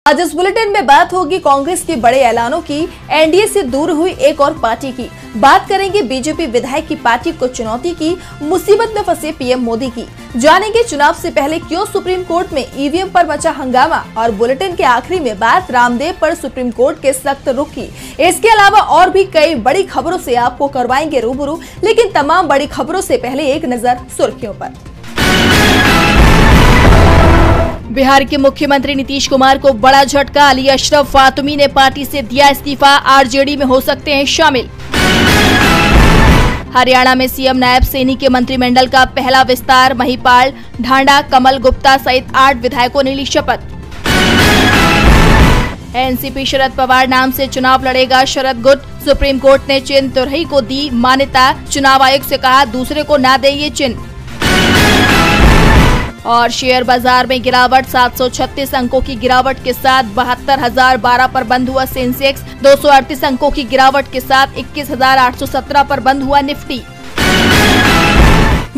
आज इस बुलेटिन में बात होगी कांग्रेस के बड़े ऐलानों की, एनडीए से दूर हुई एक और पार्टी की। बात करेंगे बीजेपी विधायक की पार्टी को चुनौती की, मुसीबत में फंसे पीएम मोदी की। जानेंगे चुनाव से पहले क्यों सुप्रीम कोर्ट में ईवीएम पर मचा हंगामा, और बुलेटिन के आखिरी में बात रामदेव पर सुप्रीम कोर्ट के सख्त रुख की। इसके अलावा और भी कई बड़ी खबरों से आपको करवाएंगे रूबरू, लेकिन तमाम बड़ी खबरों से पहले एक नजर सुर्खियों पर। बिहार के मुख्यमंत्री नीतीश कुमार को बड़ा झटका, अली अशरफ फातमी ने पार्टी से दिया इस्तीफा, आरजेडी में हो सकते हैं शामिल। हरियाणा में सीएम नायब सैनी के मंत्रिमंडल का पहला विस्तार, महिपाल ढांडा, कमल गुप्ता सहित 8 विधायकों ने ली शपथ। एनसीपी शरद पवार नाम से चुनाव लड़ेगा शरद गुट, सुप्रीम कोर्ट ने चिन्ह तुरही को दी मान्यता, चुनाव आयोग से कहा दूसरे को न दे ये चिन्ह। और शेयर बाजार में गिरावट, 736 अंकों की गिरावट के साथ 72,012 पर बंद हुआ सेंसेक्स, 238 अंकों की गिरावट के साथ 21,817 पर बंद हुआ निफ्टी।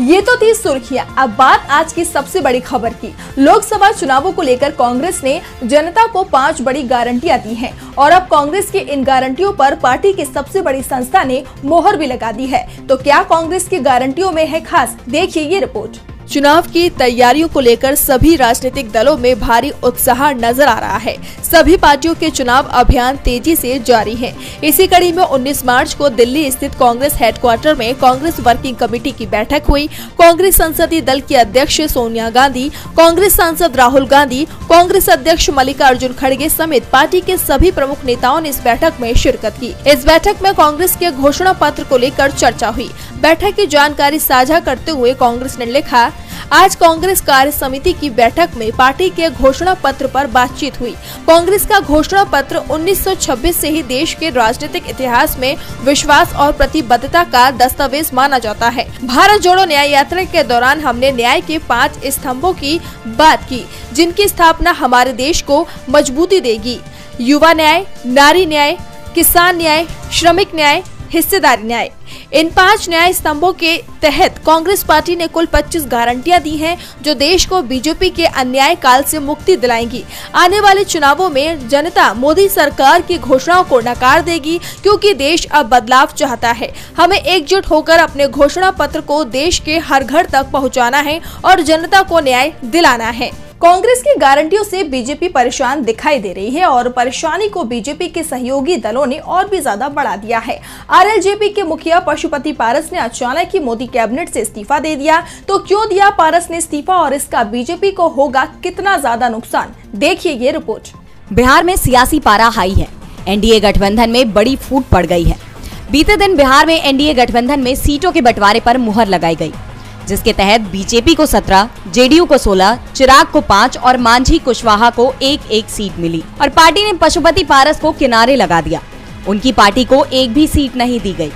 ये तो थी सुर्खियां। अब बात आज की सबसे बड़ी खबर की। लोकसभा चुनावों को लेकर कांग्रेस ने जनता को 5 बड़ी गारंटियां दी हैं और अब कांग्रेस की इन गारंटियों पर पार्टी की सबसे बड़ी संस्था ने मोहर भी लगा दी है। तो क्या कांग्रेस की गारंटियों में है खास? देखिए ये रिपोर्ट। चुनाव की तैयारियों को लेकर सभी राजनीतिक दलों में भारी उत्साह नजर आ रहा है। सभी पार्टियों के चुनाव अभियान तेजी से जारी है। इसी कड़ी में 19 मार्च को दिल्ली स्थित कांग्रेस हेडक्वार्टर में कांग्रेस वर्किंग कमेटी की बैठक हुई। कांग्रेस संसदीय दल की अध्यक्ष सोनिया गांधी, कांग्रेस सांसद राहुल गांधी, कांग्रेस अध्यक्ष मल्लिकार्जुन खड़गे समेत पार्टी के सभी प्रमुख नेताओं ने इस बैठक में शिरकत की। इस बैठक में कांग्रेस के घोषणा पत्र को लेकर चर्चा हुई। बैठक की जानकारी साझा करते हुए कांग्रेस ने लिखा, आज कांग्रेस कार्य समिति की बैठक में पार्टी के घोषणा पत्र पर बातचीत हुई। कांग्रेस का घोषणा पत्र 1926 से ही देश के राजनीतिक इतिहास में विश्वास और प्रतिबद्धता का दस्तावेज माना जाता है। भारत जोड़ो न्याय यात्रा के दौरान हमने न्याय के 5 स्तंभों की बात की, जिनकी स्थापना हमारे देश को मजबूती देगी। युवा न्याय, नारी न्याय, किसान न्याय, श्रमिक न्याय, हिस्सेदारी न्याय। इन 5 न्याय स्तंभों के तहत कांग्रेस पार्टी ने कुल 25 गारंटियां दी हैं, जो देश को बीजेपी के अन्याय काल से मुक्ति दिलाएंगी। आने वाले चुनावों में जनता मोदी सरकार की घोषणाओं को नकार देगी, क्योंकि देश अब बदलाव चाहता है। हमें एकजुट होकर अपने घोषणा पत्र को देश के हर घर तक पहुँचाना है और जनता को न्याय दिलाना है। कांग्रेस की गारंटियों से बीजेपी परेशान दिखाई दे रही है और परेशानी को बीजेपी के सहयोगी दलों ने और भी ज्यादा बढ़ा दिया है। आरएलजेपी के मुखिया पशुपति पारस ने अचानक ही मोदी कैबिनेट से इस्तीफा दे दिया। तो क्यों दिया पारस ने इस्तीफा और इसका बीजेपी को होगा कितना ज्यादा नुकसान? देखिए ये रिपोर्ट। बिहार में सियासी पारा हाई है। एनडीए गठबंधन में बड़ी फूट पड़ गई है। बीते दिन बिहार में एनडीए गठबंधन में सीटों के बंटवारे पर मुहर लगाई गई, जिसके तहत बीजेपी को 17, जेडीयू को 16, चिराग को 5 और मांझी कुशवाहा को 1-1 सीट मिली। और पार्टी ने पशुपति पारस को किनारे लगा दिया। उनकी पार्टी को एक भी सीट नहीं दी गई।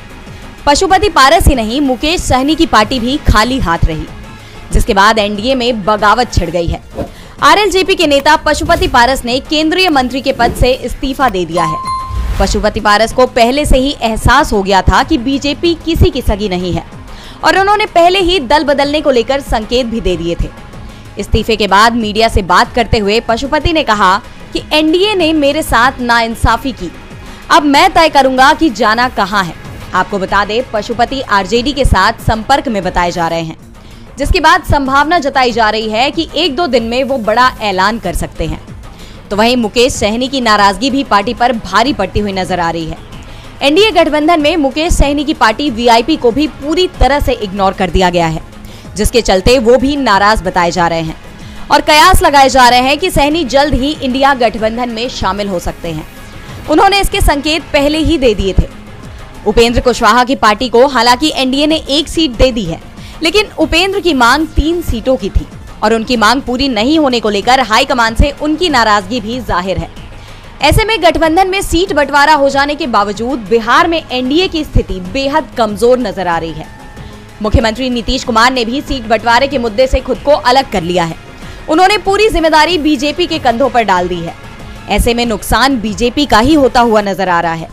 पशुपति पारस ही नहीं, मुकेश सहनी की पार्टी भी खाली हाथ रही, जिसके बाद एनडीए में बगावत छिड़ गई है। आरएलजेपी के नेता पशुपति पारस ने केंद्रीय मंत्री के पद से इस्तीफा दे दिया है। पशुपति पारस को पहले से ही एहसास हो गया था कि बीजेपी किसी की सगी नहीं है और उन्होंने पहले ही दल बदलने को लेकर संकेत भी दे दिए थे। इस्तीफे के बाद मीडिया से बात करते हुए पशुपति ने कहा कि एनडीए ने मेरे साथ नाइंसाफी की, अब मैं तय करूंगा कि जाना कहां है। आपको बता दें, पशुपति आरजेडी के साथ संपर्क में बताए जा रहे हैं, जिसके बाद संभावना जताई जा रही है कि 1-2 दिन में वो बड़ा ऐलान कर सकते हैं। तो वहीं मुकेश सहनी की नाराजगी भी पार्टी पर भारी पड़ती हुई नजर आ रही है। एनडीए गठबंधन में मुकेश सहनी की पार्टी वीआईपी को भी पूरी तरह से इग्नोर कर दिया गया है, जिसके चलते वो भी नाराज बताए जा रहे हैं और कयास लगाए जा रहे हैं कि सहनी जल्द ही इंडिया गठबंधन में शामिल हो सकते हैं। उन्होंने इसके संकेत पहले ही दे दिए थे। उपेंद्र कुशवाहा की पार्टी को हालांकि एनडीए ने 1 सीट दे दी है, लेकिन उपेंद्र की मांग 3 सीटों की थी और उनकी मांग पूरी नहीं होने को लेकर हाईकमान से उनकी नाराजगी भी जाहिर है। ऐसे में गठबंधन में सीट बंटवारा हो जाने के बावजूद बिहार में एनडीए की स्थिति बेहद कमजोर नजर आ रही है। मुख्यमंत्री नीतीश कुमार ने भी सीट बंटवारे के मुद्दे से खुद को अलग कर लिया है। उन्होंने पूरी जिम्मेदारी बीजेपी के कंधों पर डाल दी है। ऐसे में नुकसान बीजेपी का ही होता हुआ नजर आ रहा है।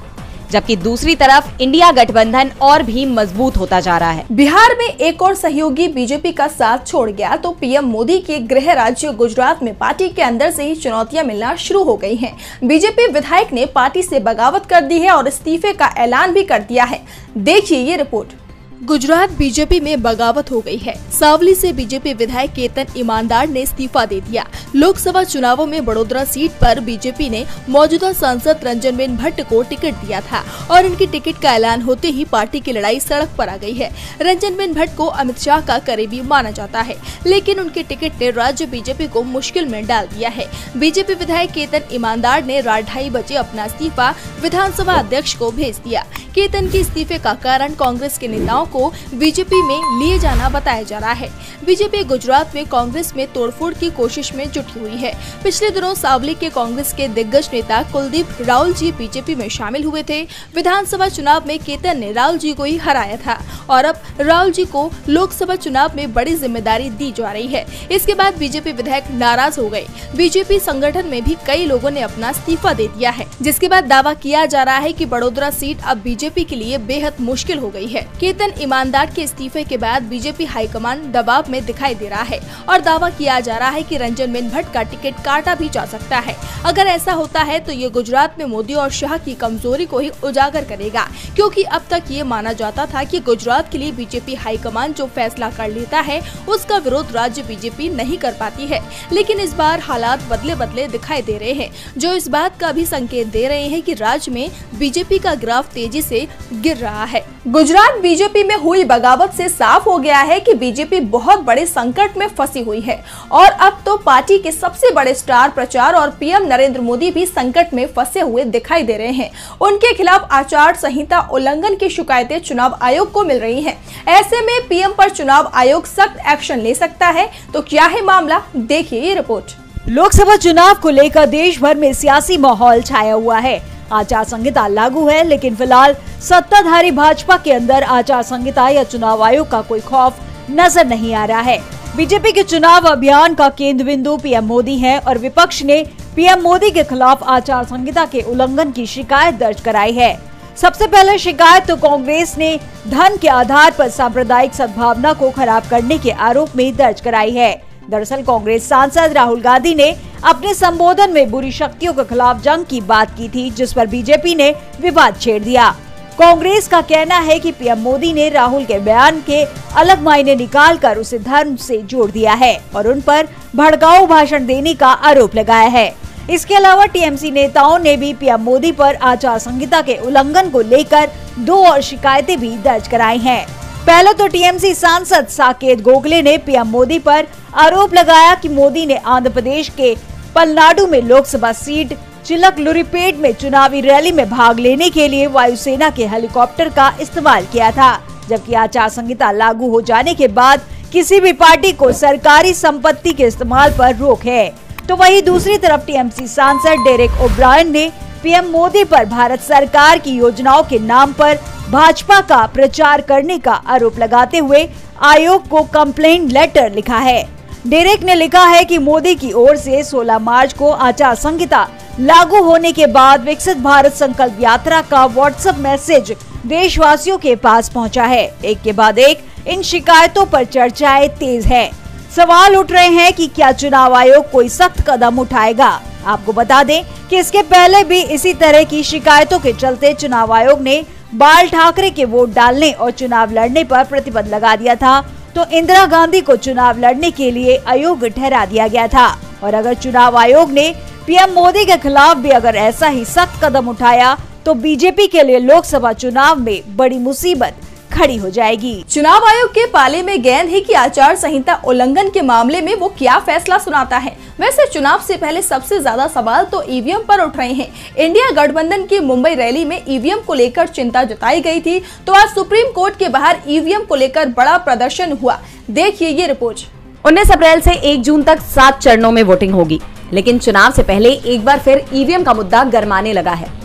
जबकि दूसरी तरफ इंडिया गठबंधन और भी मजबूत होता जा रहा है। बिहार में एक और सहयोगी बीजेपी का साथ छोड़ गया तो पीएम मोदी के गृह राज्य गुजरात में पार्टी के अंदर से ही चुनौतियां मिलना शुरू हो गई हैं। बीजेपी विधायक ने पार्टी से बगावत कर दी है और इस्तीफे का ऐलान भी कर दिया है। देखिए ये रिपोर्ट। गुजरात बीजेपी में बगावत हो गई है। सावली से बीजेपी विधायक केतन ईमानदार ने इस्तीफा दे दिया। लोकसभा चुनावों में बड़ोदरा सीट पर बीजेपी ने मौजूदा सांसद रंजनबेन भट्ट को टिकट दिया था और उनकी टिकट का ऐलान होते ही पार्टी की लड़ाई सड़क पर आ गई है। रंजनबेन भट्ट को अमित शाह का करीबी माना जाता है, लेकिन उनके टिकट ने राज्य बीजेपी को मुश्किल में डाल दिया है। बीजेपी विधायक केतन ईमानदार ने रात 2:30 बजे अपना इस्तीफा विधानसभा अध्यक्ष को भेज दिया। केतन के इस्तीफे का कारण कांग्रेस के नेताओं को बीजेपी में लिए जाना बताया जा रहा है। बीजेपी गुजरात में कांग्रेस में तोड़फोड़ की कोशिश में जुटी हुई है। पिछले दिनों सावली के कांग्रेस के दिग्गज नेता कुलदीप राहुल जी बीजेपी में शामिल हुए थे। विधानसभा चुनाव में केतन ने राहुल जी को ही हराया था और अब राहुल जी को लोकसभा चुनाव में बड़ी जिम्मेदारी दी जा रही है। इसके बाद बीजेपी विधायक नाराज हो गए। बीजेपी संगठन में भी कई लोगों ने अपना इस्तीफा दे दिया है, जिसके बाद दावा किया जा रहा है कि बड़ोदरा सीट अब बीजेपी के लिए बेहद मुश्किल हो गई है। केतन ईमानदार के इस्तीफे के बाद बीजेपी हाईकमान दबाव में दिखाई दे रहा है और दावा किया जा रहा है कि रंजनबेन भट्ट का टिकट काटा भी जा सकता है। अगर ऐसा होता है तो ये गुजरात में मोदी और शाह की कमजोरी को ही उजागर करेगा, क्योंकि अब तक ये माना जाता था कि गुजरात के लिए बीजेपी हाईकमान जो फैसला कर लेता है उसका विरोध राज्य बीजेपी नहीं कर पाती है। लेकिन इस बार हालात बदले बदले दिखाई दे रहे हैं, जो इस बात का भी संकेत दे रहे हैं कि राज्य में बीजेपी का ग्राफ तेजी से गिर रहा है। गुजरात बीजेपी में हुई बगावत से साफ हो गया है कि बीजेपी बहुत बड़े संकट में फंसी हुई है और अब तो पार्टी के सबसे बड़े स्टार प्रचारक और पीएम नरेंद्र मोदी भी संकट में फंसे हुए दिखाई दे रहे हैं। उनके खिलाफ आचार संहिता उल्लंघन की शिकायतें चुनाव आयोग को मिल रही हैं। ऐसे में पीएम पर चुनाव आयोग सख्त एक्शन ले सकता है। तो क्या है मामला, देखिए ये रिपोर्ट। लोकसभा चुनाव को लेकर देश भर में सियासी माहौल छाया हुआ है। आचार संहिता लागू है, लेकिन फिलहाल सत्ताधारी भाजपा के अंदर आचार संहिता या चुनाव आयोग का कोई खौफ नजर नहीं आ रहा है। बीजेपी के चुनाव अभियान का केंद्र बिंदु पीएम मोदी है और विपक्ष ने पीएम मोदी के खिलाफ आचार संहिता के उल्लंघन की शिकायत दर्ज कराई है। सबसे पहले शिकायत तो कांग्रेस ने धन के आधार पर सांप्रदायिक सद्भावना को खराब करने के आरोप में दर्ज कराई है। दरअसल कांग्रेस सांसद राहुल गांधी ने अपने संबोधन में बुरी शक्तियों के खिलाफ जंग की बात की थी, जिस पर बीजेपी ने विवाद छेड़ दिया। कांग्रेस का कहना है कि पीएम मोदी ने राहुल के बयान के अलग मायने निकालकर उसे धर्म से जोड़ दिया है और उन पर भड़काऊ भाषण देने का आरोप लगाया है। इसके अलावा टीएमसी नेताओं ने भी पीएम मोदी पर आचार संहिता के उल्लंघन को लेकर 2 और शिकायतें भी दर्ज कराई हैं। पहले तो टीएमसी सांसद साकेत गोखले ने पीएम मोदी पर आरोप लगाया कि मोदी ने आंध्र प्रदेश के पलनाडु में लोकसभा सीट चिलकलूरिपेट में चुनावी रैली में भाग लेने के लिए वायुसेना के हेलीकॉप्टर का इस्तेमाल किया था, जबकि आचार संहिता लागू हो जाने के बाद किसी भी पार्टी को सरकारी संपत्ति के इस्तेमाल पर रोक है। तो वहीं दूसरी तरफ टीएमसी सांसद डेरेक ओब्रायन ने पीएम मोदी पर भारत सरकार की योजनाओं के नाम पर भाजपा का प्रचार करने का आरोप लगाते हुए आयोग को कंप्लेंट लेटर लिखा है। डेरेक ने लिखा है कि मोदी की ओर से 16 मार्च को आचार संहिता लागू होने के बाद विकसित भारत संकल्प यात्रा का व्हाट्सएप मैसेज देशवासियों के पास पहुंचा है। एक के बाद एक इन शिकायतों पर चर्चाएं तेज है। सवाल उठ रहे हैं कि क्या चुनाव आयोग कोई सख्त कदम उठाएगा। आपको बता दें कि इसके पहले भी इसी तरह की शिकायतों के चलते चुनाव आयोग ने बाल ठाकरे के वोट डालने और चुनाव लड़ने पर प्रतिबंध लगा दिया था, तो इंदिरा गांधी को चुनाव लड़ने के लिए अयोग्य ठहरा दिया गया था। और अगर चुनाव आयोग ने पीएम मोदी के खिलाफ भी अगर ऐसा ही सख्त कदम उठाया तो बीजेपी के लिए लोकसभा चुनाव में बड़ी मुसीबत खड़ी हो जाएगी। चुनाव आयोग के पाले में गेंद है कि आचार संहिता उल्लंघन के मामले में वो क्या फैसला सुनाता है। वैसे चुनाव से पहले सबसे ज्यादा सवाल तो ईवीएम पर उठ रहे हैं। इंडिया गठबंधन की मुंबई रैली में ईवीएम को लेकर चिंता जताई गई थी, तो आज सुप्रीम कोर्ट के बाहर ईवीएम को लेकर बड़ा प्रदर्शन हुआ। देखिए ये रिपोर्ट। 19 अप्रैल से 1 जून तक 7 चरणों में वोटिंग होगी, लेकिन चुनाव से पहले एक बार फिर ईवीएम का मुद्दा गरमाने लगा है।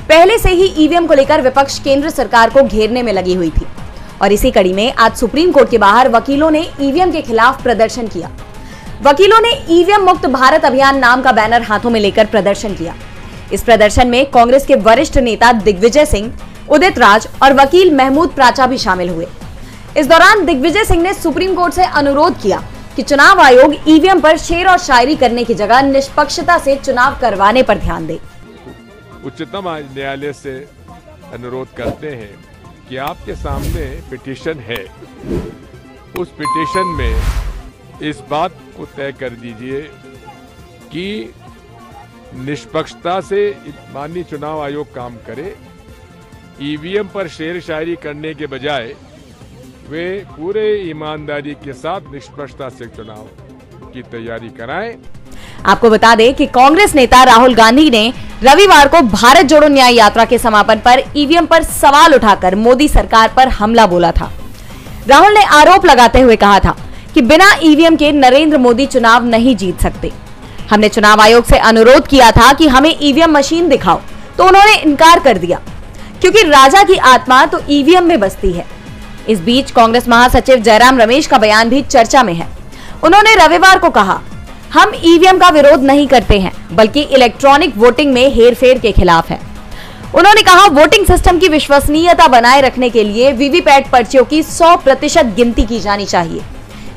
पहले से ही ईवीएम को लेकर विपक्ष केंद्र सरकार को घेरने में लगी हुई थी और इसी कड़ी में आज सुप्रीम कोर्ट के बाहर वकीलों ने ईवीएम के खिलाफ प्रदर्शन किया। वकीलों ने ईवीएम मुक्त भारत अभियान नाम का बैनर हाथों में लेकर प्रदर्शन किया। इस प्रदर्शन में कांग्रेस के वरिष्ठ नेता दिग्विजय सिंह, उदित राज और वकील महमूद प्राचा भी शामिल हुए। इस दौरान दिग्विजय सिंह ने सुप्रीम कोर्ट से अनुरोध किया कि चुनाव आयोग ईवीएम पर शेर और शायरी करने की जगह निष्पक्षता से चुनाव करवाने पर ध्यान दे। उच्चतम न्यायालय से अनुरोध करते हैं कि आपके सामने पिटीशन है, उस पिटीशन में इस बात को तय कर दीजिए कि निष्पक्षता से माननीय चुनाव आयोग काम करे। ईवीएम पर शेर शायरी करने के बजाय वे पूरे ईमानदारी के साथ निष्पक्षता से चुनाव की तैयारी कराएं। आपको बता दें कि कांग्रेस नेता राहुल गांधी ने रविवार को भारत जोड़ो न्याय यात्रा के समापन पर ईवीएम पर सवाल उठाकर मोदी सरकार पर हमला बोला था। राहुल ने आरोप लगाते हुए कहा था कि बिना ईवीएम के नरेंद्र मोदी चुनाव नहीं जीत सकते। हमने चुनाव आयोग से अनुरोध किया था कि हमें ईवीएम मशीन दिखाओ, तो उन्होंने इनकार कर दिया, क्योंकि राजा की आत्मा तो ईवीएम में बसती है। इस बीच कांग्रेस महासचिव जयराम रमेश का बयान भी चर्चा में है। उन्होंने रविवार को कहा, हम ईवीएम का विरोध नहीं करते हैं, बल्कि इलेक्ट्रॉनिक वोटिंग में हेरफेर के खिलाफ है। उन्होंने कहा, वोटिंग सिस्टम की विश्वसनीयता बनाए रखने के लिए वीवीपैट पर्चियों की 100% गिनती की जानी चाहिए,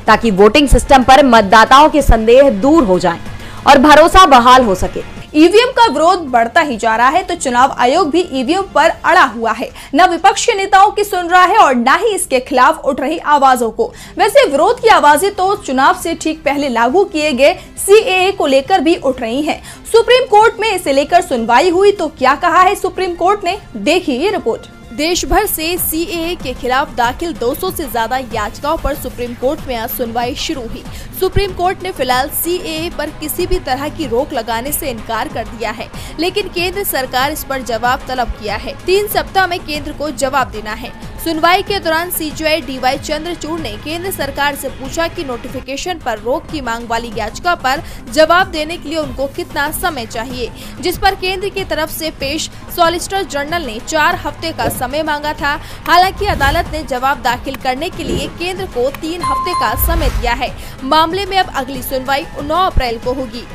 ताकि वोटिंग सिस्टम पर मतदाताओं के संदेह दूर हो जाएं और भरोसा बहाल हो सके। ईवीएम का विरोध बढ़ता ही जा रहा है तो चुनाव आयोग भी ईवीएम पर अड़ा हुआ है। न विपक्ष के नेताओं की सुन रहा है और न ही इसके खिलाफ उठ रही आवाजों को। वैसे विरोध की आवाजें तो चुनाव से ठीक पहले लागू किए गए सीएए को लेकर भी उठ रही हैं। सुप्रीम कोर्ट में इसे लेकर सुनवाई हुई तो क्या कहा है सुप्रीम कोर्ट ने, देखिए ये रिपोर्ट। देश भर से सीएए के खिलाफ दाखिल 200 से ज्यादा याचिकाओं पर सुप्रीम कोर्ट में आज सुनवाई शुरू हुई। सुप्रीम कोर्ट ने फिलहाल सीएए पर किसी भी तरह की रोक लगाने से इनकार कर दिया है, लेकिन केंद्र सरकार इस पर जवाब तलब किया है। 3 सप्ताह में केंद्र को जवाब देना है। सुनवाई के दौरान सीजेआई डीवाई चंद्रचूड़ ने केंद्र सरकार से पूछा कि नोटिफिकेशन पर रोक की मांग वाली याचिका पर जवाब देने के लिए उनको कितना समय चाहिए, जिस पर केंद्र की तरफ से पेश सॉलिसिटर जनरल ने 4 हफ्ते का समय मांगा था। हालांकि अदालत ने जवाब दाखिल करने के लिए केंद्र को 3 हफ्ते का समय दिया है। मामले में अब अगली सुनवाई 9 अप्रैल को होगी।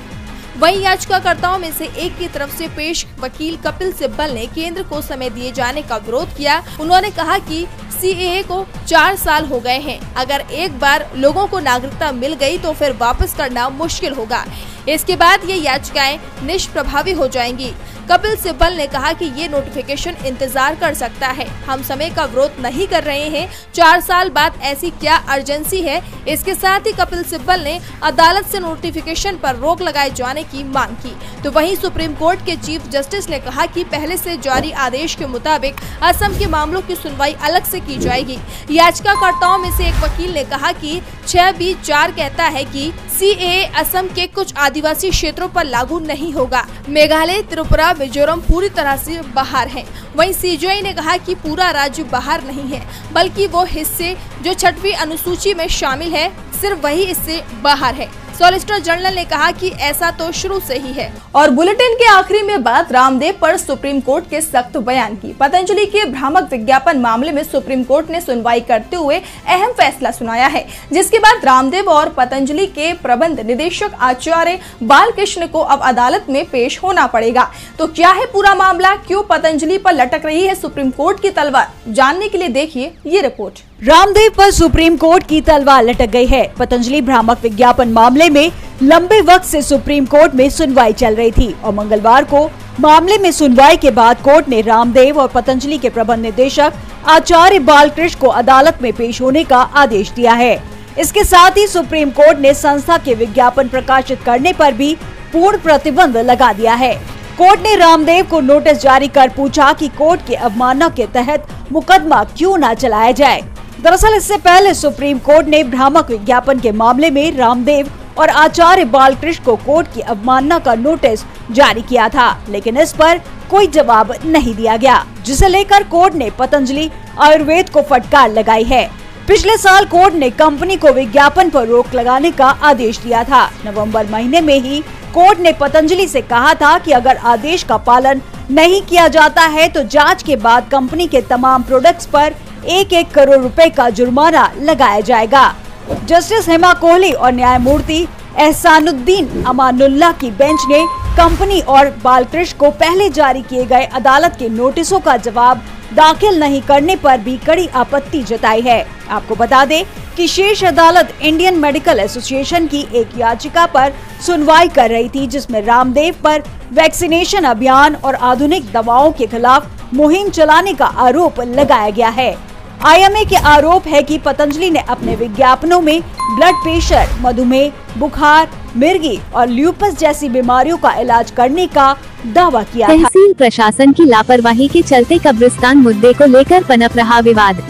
वहीं याचिकाकर्ताओं में से एक की तरफ से पेश वकील कपिल सिब्बल ने केंद्र को समय दिए जाने का विरोध किया। उन्होंने कहा कि सीएए को 4 साल हो गए हैं, अगर एक बार लोगों को नागरिकता मिल गई तो फिर वापस करना मुश्किल होगा। इसके बाद ये याचिकाएं निष्प्रभावी हो जाएंगी। कपिल सिब्बल ने कहा कि ये नोटिफिकेशन इंतजार कर सकता है, हम समय का विरोध नहीं कर रहे हैं। 4 साल बाद ऐसी क्या अर्जेंसी है। इसके साथ ही कपिल सिब्बल ने अदालत से नोटिफिकेशन पर रोक लगाए जाने की मांग की। तो वहीं सुप्रीम कोर्ट के चीफ जस्टिस ने कहा कि पहले से जारी आदेश के मुताबिक असम के मामलों की सुनवाई अलग से की जाएगी। याचिकाकर्ताओं में से एक वकील ने कहा कि 6B4 कहता है कि सीएए असम के कुछ आदिवासी क्षेत्रों पर लागू नहीं होगा। मेघालय, त्रिपुरा, मिजोरम पूरी तरह से बाहर हैं। वहीं सीजेआई ने कहा कि पूरा राज्य बाहर नहीं है, बल्कि वो हिस्से जो 6वीं अनुसूची में शामिल है, सिर्फ वही इससे बाहर है। सॉलिसिटर जनरल ने कहा कि ऐसा तो शुरू से ही है। और बुलेटिन के आखिरी में बात रामदेव पर सुप्रीम कोर्ट के सख्त बयान की। पतंजलि के भ्रामक विज्ञापन मामले में सुप्रीम कोर्ट ने सुनवाई करते हुए अहम फैसला सुनाया है, जिसके बाद रामदेव और पतंजलि के प्रबंध निदेशक आचार्य बालकृष्ण को अब अदालत में पेश होना पड़ेगा। तो क्या है पूरा मामला, क्यों पतंजलि पर लटक रही है सुप्रीम कोर्ट की तलवार, जानने के लिए देखिए ये रिपोर्ट। रामदेव पर सुप्रीम कोर्ट की तलवार लटक गई है। पतंजलि भ्रामक विज्ञापन मामले में लंबे वक्त से सुप्रीम कोर्ट में सुनवाई चल रही थी और मंगलवार को मामले में सुनवाई के बाद कोर्ट ने रामदेव और पतंजलि के प्रबंध निदेशक आचार्य बालकृष्ण को अदालत में पेश होने का आदेश दिया है। इसके साथ ही सुप्रीम कोर्ट ने संस्था के विज्ञापन प्रकाशित करने पर भी पूर्ण प्रतिबंध लगा दिया है। कोर्ट ने रामदेव को नोटिस जारी कर पूछा कि कोर्ट की अवमानना के तहत मुकदमा क्यों न चलाया जाए। दरअसल इससे पहले सुप्रीम कोर्ट ने भ्रामक विज्ञापन के मामले में रामदेव और आचार्य बालकृष्ण को कोर्ट की अवमानना का नोटिस जारी किया था, लेकिन इस पर कोई जवाब नहीं दिया गया, जिसे लेकर कोर्ट ने पतंजलि आयुर्वेद को फटकार लगाई है। पिछले साल कोर्ट ने कंपनी को विज्ञापन पर रोक लगाने का आदेश दिया था। नवंबर महीने में ही कोर्ट ने पतंजलि से कहा था कि अगर आदेश का पालन नहीं किया जाता है तो जांच के बाद कंपनी के तमाम प्रोडक्ट्स पर 1-1 करोड़ रुपए का जुर्माना लगाया जाएगा। जस्टिस हेमा कोहली और न्यायमूर्ति एहसानुद्दीन अमानुल्लाह की बेंच ने कंपनी और बालकृष्ण को पहले जारी किए गए अदालत के नोटिसों का जवाब दाखिल नहीं करने पर भी कड़ी आपत्ति जताई है। आपको बता दें कि शीर्ष अदालत इंडियन मेडिकल एसोसिएशन की एक याचिका पर सुनवाई कर रही थी, जिसमें रामदेव पर वैक्सीनेशन अभियान और आधुनिक दवाओं के खिलाफ मुहिम चलाने का आरोप लगाया गया है। आईएमए के आरोप है कि पतंजलि ने अपने विज्ञापनों में ब्लड प्रेशर, मधुमेह, बुखार, मिर्गी और ल्यूपस जैसी बीमारियों का इलाज करने का दावा किया था। तहसील प्रशासन की लापरवाही के चलते कब्रिस्तान मुद्दे को लेकर पनप रहा विवाद।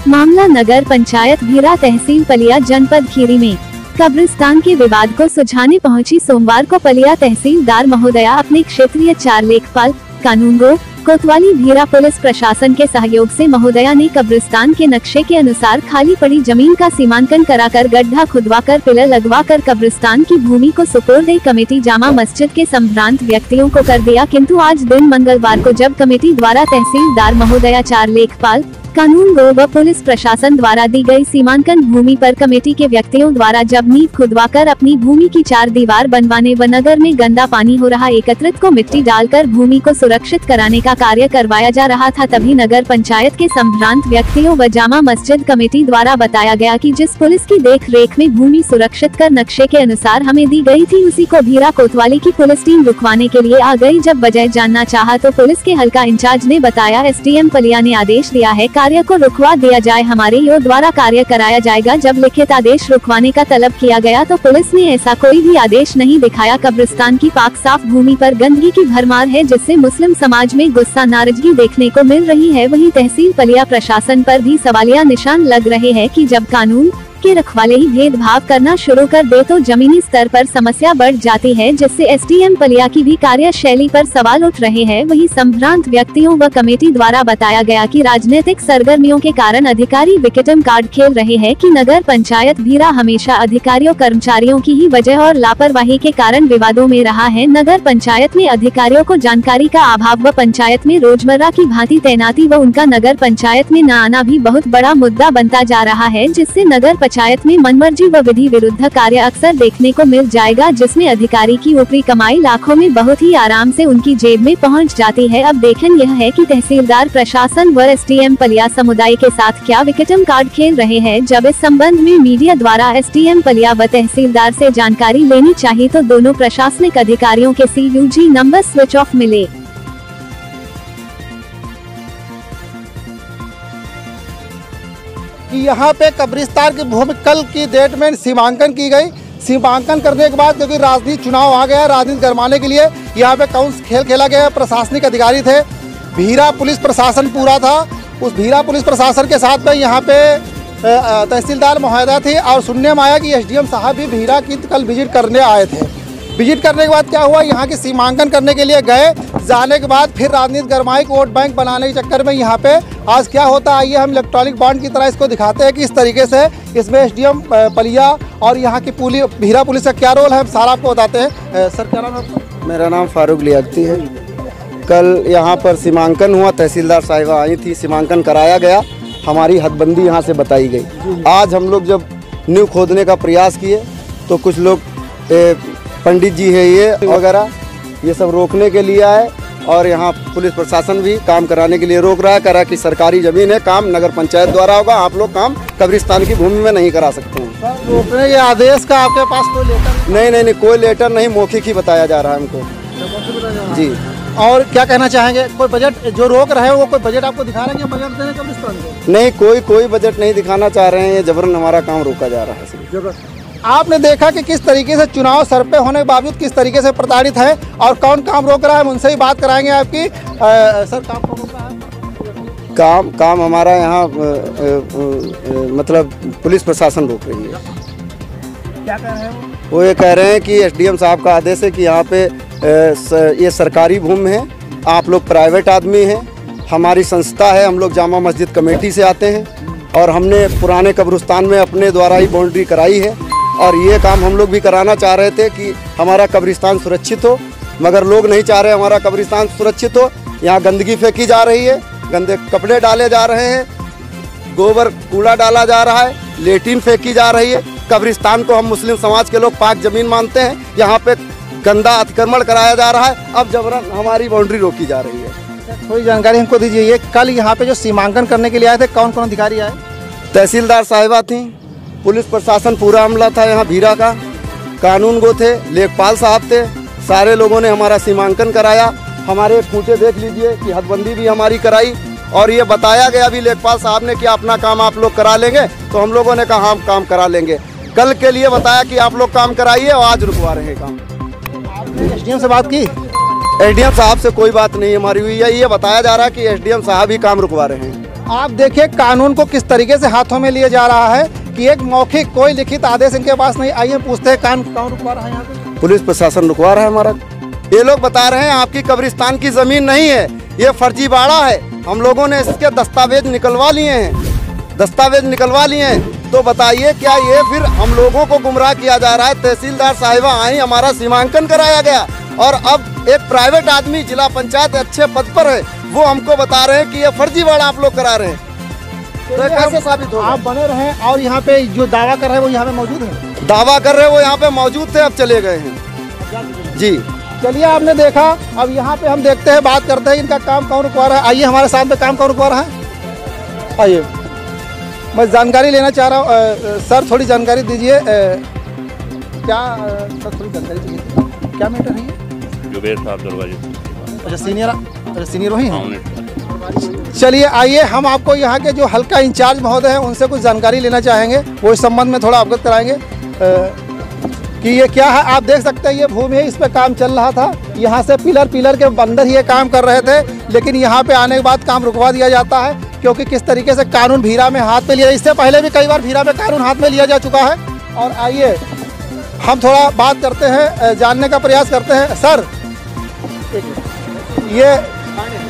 मामला नगर पंचायत भीरा तहसील पलिया जनपद खीरी में। कब्रिस्तान के विवाद को सुलझाने पहुंची सोमवार को पलिया तहसीलदार महोदया अपने क्षेत्रीय 4 लेखपाल कानूनगो कोतवाली भीरा पुलिस प्रशासन के सहयोग से महोदया ने कब्रिस्तान के नक्शे के अनुसार खाली पड़ी जमीन का सीमांकन कराकर गड्ढा खुदवाकर पिलर लगवाकर कब्रिस्तान की भूमि को सुपुर्द कमेटी जामा मस्जिद के संभ्रांत व्यक्तियों को कर दिया। किंतु आज दिन मंगलवार को जब कमेटी द्वारा तहसीलदार महोदया 4 लेखपाल कानून गो व पुलिस प्रशासन द्वारा दी गई सीमांकन भूमि पर कमेटी के व्यक्तियों द्वारा जब नींव खुदवाकर अपनी भूमि की 4 दीवार बनवाने व नगर में गंदा पानी हो रहा एकत्रित को मिट्टी डालकर भूमि को सुरक्षित कराने का कार्य करवाया जा रहा था, तभी नगर पंचायत के संभ्रांत व्यक्तियों व जामा मस्जिद कमेटी द्वारा बताया गया कि जिस पुलिस की देख रेख में भूमि सुरक्षित कर नक्शे के अनुसार हमें दी गई थी, उसी को भीरा कोतवाली की पुलिस टीम रुकवाने के लिए आ गई। जब बजाय जानना चाहा तो पुलिस के हल्का इंचार्ज ने बताया एसडीएम पलिया ने आदेश दिया है कार्य को रुकवा दिया जाए, हमारे यो द्वारा कार्य कराया जाएगा। जब लिखित आदेश रुकवाने का तलब किया गया तो पुलिस ने ऐसा कोई भी आदेश नहीं दिखाया। कब्रिस्तान की पाक साफ भूमि पर गंदगी की भरमार है, जिससे मुस्लिम समाज में गुस्सा नाराजगी देखने को मिल रही है। वहीं तहसील पलिया प्रशासन पर भी सवालिया निशान लग रहे हैं कि जब कानून के रखवाले ही भेदभाव करना शुरू कर दे तो जमीनी स्तर पर समस्या बढ़ जाती है, जिससे एसडीएम पलिया की भी कार्यशैली पर सवाल उठ रहे हैं। वहीं संभ्रांत व्यक्तियों व कमेटी द्वारा बताया गया कि राजनीतिक सरगर्मियों के कारण अधिकारी विकेटम कार्ड खेल रहे हैं कि नगर पंचायत भीरा हमेशा अधिकारियों कर्मचारियों की ही वजह और लापरवाही के कारण विवादों में रहा है। नगर पंचायत में अधिकारियों को जानकारी का अभाव व पंचायत में रोजमर्रा की भांति तैनाती व उनका नगर पंचायत में न आना भी बहुत बड़ा मुद्दा बनता जा रहा है, जिससे नगर पंचायत में मनमर्जी व विधि विरुद्ध कार्य अक्सर देखने को मिल जाएगा, जिसमें अधिकारी की ऊपरी कमाई लाखों में बहुत ही आराम से उनकी जेब में पहुंच जाती है। अब देखना यह है कि तहसीलदार प्रशासन व एसडीएम पलिया समुदाय के साथ क्या विकेटम कार्ड खेल रहे हैं। जब इस संबंध में मीडिया द्वारा एसडीएम पलिया व तहसीलदार से जानकारी लेनी चाहिए तो दोनों प्रशासनिक अधिकारियों के CUG नंबर स्विच ऑफ मिले। यहाँ पे कब्रिस्तान की भूमि कल की डेट में सीमांकन की गई। सीमांकन करने के बाद क्योंकि राजनीतिक चुनाव आ गया, राजनीति गरमाने के लिए यहाँ पे कौन खेल खेला गया। प्रशासनिक अधिकारी थे, भीरा पुलिस प्रशासन पूरा था। उस भीरा पुलिस प्रशासन के साथ में यहाँ पे तहसीलदार महोदया थी और सुनने में आया कि एसडीएम साहब भी भीरा की कल विजिट करने आए थे। विजिट करने के बाद क्या हुआ, यहाँ की सीमांकन करने के लिए गए। जाने के बाद फिर राजनीतिक गरमाई को वोट बैंक बनाने के चक्कर में यहाँ पे आज क्या होता है, आइए हम इलेक्ट्रॉनिक बॉन्ड की तरह इसको दिखाते हैं कि इस तरीके से इसमें एसडीएम पलिया और यहाँ की भीरा पुलिस का क्या रोल है, हम सारा आपको बताते हैं। सर क्या नाम है आपका? मेरा नाम फारूक लियाकती है। कल यहाँ पर सीमांकन हुआ, तहसीलदार साहिबा आई थी, सीमांकन कराया गया, हमारी हदबंदी यहाँ से बताई गई। आज हम लोग जब नींव खोदने का प्रयास किए तो कुछ लोग पंडित जी है ये वगैरह ये सब रोकने के लिए आए और यहाँ पुलिस प्रशासन भी काम कराने के लिए रोक रहा है। कह रहा है कि सरकारी जमीन है, काम नगर पंचायत द्वारा होगा, आप लोग काम कब्रिस्तान की भूमि में नहीं करा सकते हैं। रोकने के आदेश का आपके पास कोई लेटर? नहीं, कोई लेटर नहीं, मौखिक ही बताया जा रहा है हमको जी। और क्या कहना चाहेंगे, कोई बजट जो रोक रहे हैं वो कोई बजट आपको दिखा रहे हैं, बजट देने कब्रिस्तान को? नहीं, कोई बजट नहीं दिखाना चाह रहे हैं, ये जबरन हमारा काम रोका जा रहा है। आपने देखा कि किस तरीके से चुनाव सर पे होने के बावजूद किस तरीके से प्रताड़ित है और कौन काम रोक रहा है, उनसे ही बात कराएंगे आपकी। सर काम कौन रोक रहा है? काम हमारा यहाँ मतलब पुलिस प्रशासन रोक रही है। क्या कह रहे हैं वो ये कह रहे हैं कि एसडीएम साहब का आदेश है कि यहाँ पे ये सरकारी भूमि है, आप लोग प्राइवेट आदमी हैं, हमारी संस्था है, हम लोग जामा मस्जिद कमेटी से आते हैं और हमने पुराने कब्रिस्तान में अपने द्वारा ही बाउंड्री कराई है और ये काम हम लोग भी कराना चाह रहे थे कि हमारा कब्रिस्तान सुरक्षित हो, मगर लोग नहीं चाह रहे हमारा कब्रिस्तान सुरक्षित हो। यहाँ गंदगी फेंकी जा रही है, गंदे कपड़े डाले जा रहे हैं, गोबर कूड़ा डाला जा रहा है, लेटिन फेंकी जा रही है। कब्रिस्तान को हम मुस्लिम समाज के लोग पाक ज़मीन मानते हैं, यहाँ पे गंदा अतिक्रमण कराया जा रहा है। अब जबरन हमारी बाउंड्री रोकी जा रही है। थोड़ी जानकारी हमको दीजिए, ये कल यहाँ पे जो सीमांकन करने के लिए आए थे, कौन कौन अधिकारी आए? तहसीलदार साहिबा थी, पुलिस प्रशासन पूरा अमला था यहाँ भीरा का, कानून गो थे, लेखपाल साहब थे, सारे लोगों ने हमारा सीमांकन कराया। हमारे खूंटे देख लीजिए कि हदबंदी भी हमारी कराई और ये बताया गया भी लेखपाल साहब ने कि अपना काम आप लोग करा लेंगे, तो हम लोगों ने कहा हम काम करा लेंगे। कल के लिए बताया कि आप लोग काम कराइए और आज रुकवा रहे हैं काम। आपने एसडीएम से बात की? एसडीएम साहब से कोई बात नहीं हमारी हुई है, ये बताया जा रहा है कि एसडीएम साहब ही काम रुकवा रहे हैं। आप देखिए कानून को किस तरीके से हाथों में लिया जा रहा है कि एक मौखिक कोई लिखित आदेश इनके पास नहीं। आइए पूछते हैं कौन रुकवा रहा है यहाँ पे? पुलिस प्रशासन रुकवा रहा है हमारा। ये लोग बता रहे हैं आपकी कब्रिस्तान की जमीन नहीं है, ये फर्जीवाड़ा है। हम लोगों ने इसके दस्तावेज निकलवा लिए हैं, तो बताइए क्या ये फिर हम लोगों को गुमराह किया जा रहा है? तहसीलदार साहिबा आई, हमारा सीमांकन कराया गया और अब एक प्राइवेट आदमी जिला पंचायत अच्छे पद पर है, वो हमको बता रहे हैं कि ये फर्जीवाड़ा आप लोग करा रहे हैं। तो कैसे साबित होगा? आप बने रहे और यहाँ पे जो दावा कर रहे हैं वो यहाँ पे मौजूद है? दावा कर रहे हैं वो यहाँ पे मौजूद थे, अब चले गए हैं जी। चलिए, आपने देखा, अब यहाँ पे हम देखते हैं, बात करते हैं इनका काम कौन रुकवा रहा है। आइए हमारे साथ में काम कौन रुकवा रहा है, आइए। मैं जानकारी लेना चाह रहा हूँ सर, थोड़ी जानकारी दीजिए। क्या सर थोड़ी जानकारी चाहिए, क्या मैटर है ये? जुबेर साहब दरवाजे। अच्छा, सीनियर वही हैं। चलिए आइए, हम आपको यहाँ के जो हल्का इंचार्ज महोदय हैं उनसे कुछ जानकारी लेना चाहेंगे, वो इस संबंध में थोड़ा अवगत कराएंगे कि ये क्या है। आप देख सकते हैं ये भूमि है, इस पे काम चल रहा था। यहाँ से पिलर के अंदर ही ये काम कर रहे थे, लेकिन यहाँ पे आने के बाद काम रुकवा दिया जाता है, क्योंकि किस तरीके से कानून भीरा में हाथ में लिया। इससे पहले भी कई बार भीरा में कानून हाथ में लिया जा चुका है। और आइए हम थोड़ा बात करते हैं, जानने का प्रयास करते हैं। सर ये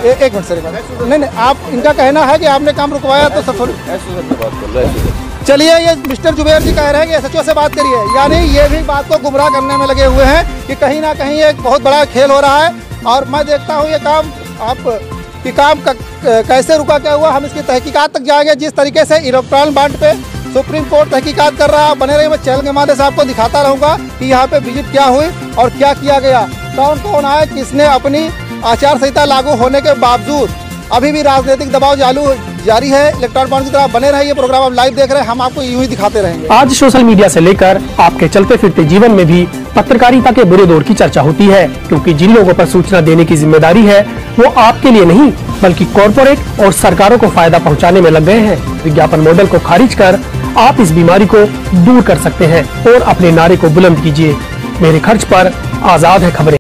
एक मिनट सर, नहीं, आप इनका कहना है कि आपने काम रुकवाया, तो सर थोड़ी चलिए, ये मिस्टर जुबेर जी कह रहे हैं कि एसएचओ से बात करिए, यानी ये भी बात को गुमराह करने में लगे हुए हैं कि कहीं ना कहीं एक बहुत बड़ा खेल हो रहा है। और मैं देखता हूँ ये काम कि काम कैसे रुका, क्या हुआ, हम इसकी तहकीकात तक जाएंगे। जिस तरीके से इलेक्ट्रॉन बांड पे सुप्रीम कोर्ट तहकीकात कर रहा है, बने रहिए। मैं चैनल के माध्यम से आपको दिखाता रहूँगा कि यहाँ पे विजिट क्या हुई और क्या किया गया, कौन कौन आए, किसने अपनी आचार संहिता लागू होने के बावजूद अभी भी राजनीतिक दबाव जारी है। इलेक्ट्रॉन बॉन्ड की तरफ बने रहे, ये प्रोग्राम आप लाइव देख रहे हैं, हम आपको यूं ही दिखाते रहेंगे। आज सोशल मीडिया से लेकर आपके चलते फिरते जीवन में भी पत्रकारिता के बुरे दौर की चर्चा होती है, क्योंकि जिन लोगों पर सूचना देने की जिम्मेदारी है वो आपके लिए नहीं बल्कि कॉर्पोरेट और सरकारों को फायदा पहुंचाने में लग गए हैं। विज्ञापन मॉडल को खारिज कर आप इस बीमारी को दूर कर सकते हैं और अपने नारे को बुलंद कीजिए। मेरे खर्च पर आजाद है खबरें।